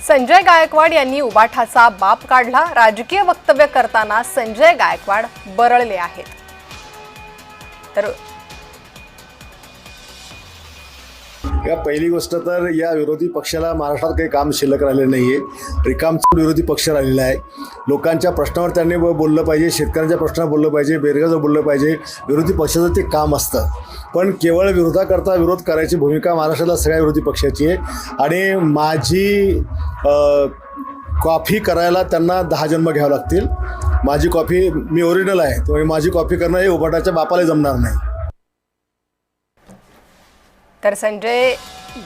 संजय गायकवाड यांनी उबाठाचा बाप काढला। राजकीय वक्तव्य करताना संजय गायकवाड बरळले आहेत। तर या पहिली गोष्ट तर या विरोधी पक्षाला महाराष्ट्रात काही काम शिल्लक राहिलेलं नाहीये। रिकामचा विरोधी पक्ष राहिलेला आहे। लोकांच्या प्रश्नावर त्यांनी बोललं पाहिजे, शेतकऱ्यांच्या प्रश्नावर बोललं पाहिजे, बेरोजगारांवर बोललं पाहिजे। विरोधी पक्षाचं ते काम असतं, पण केवळ विरोधाकरता विरोध करायची भूमिका महाराष्ट्राला सगळ्या विरोधी पक्षाची आहे। आणि माझी कॉपी करायला त्यांना 10 जन्म घ्यावे लागतील। माझी कॉपी मी ओरिजिनल आहे, त्यामुळे माझी कॉपी करणं हे उबाटाच्या बापाला जमणार नाही। तर संजय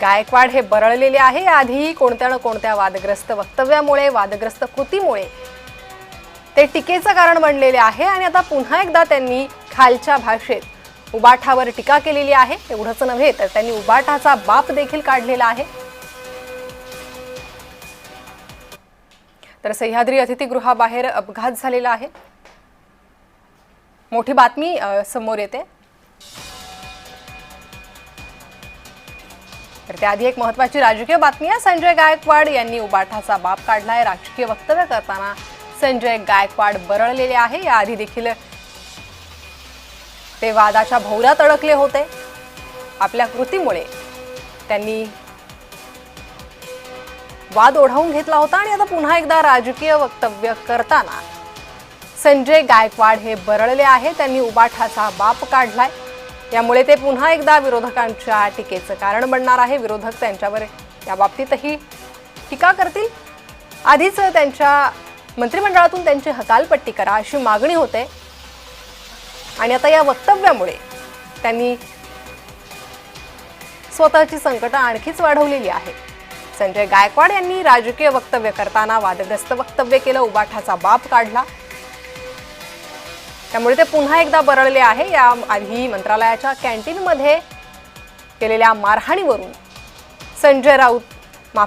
गायकवाड हे बरळलेले आहे। आधी कोणत्या ना कोणत्या वादग्रस्त वक्तव्यामुळे, वादग्रस्त कृतीमुळे ते टीकेचं कारण बनलेले आहे आणि आता पुन्हा एकदा त्यांनी खालच्या भाषेत उबाठावर टीका केलेली आहे। एवढंच नव्हे तर त्यांनी उबाठाचा बाप देखील काढलेला आहे। तर सह्याद्री अतिथीगृहाबाहेर अपघात झालेला आहे। मोठी बातमी समोर येते। तर त्याआधी एक महत्त्वाची राजकीय बातमी आहे। संजय गायकवाड यांनी उबाठाचा बाप काढलाय। राजकीय वक्तव्य करताना संजय गायकवाड बरळलेले आहे। याआधी देखील ते वादाच्या भोवऱ्यात अडकले होते। आपल्या कृतीमुळे त्यांनी वाद ओढावून घेतला होता आणि आता पुन्हा एकदा राजकीय वक्तव्य करताना संजय गायकवाड हे बरळले आहे। त्यांनी उबाठाचा बाप काढलाय। यामुळे ते पुन्हा एकदा विरोधकांच्या टीकेचं कारण बनणार आहे। विरोधक त्यांच्यावर या बाबतीतही टीका करतील। आधीच त्यांच्या मंत्रिमंडळातून त्यांची हकालपट्टी करा अशी मागणी होते आणि आता या वक्तव्यामुळे त्यांनी स्वतःची संकटं आणखीच वाढवलेली आहे। संजय गायकवाड यांनी राजकीय वक्तव्य करताना वादग्रस्त वक्तव्य केलं, उबाठाचा बाप काढला, त्यामुळे ते पुन्हा एकदा बरळले आहे। या आधी मंत्रालयाच्या कॅन्टीनमध्ये केलेल्या मारहाणीवरून संजय राऊत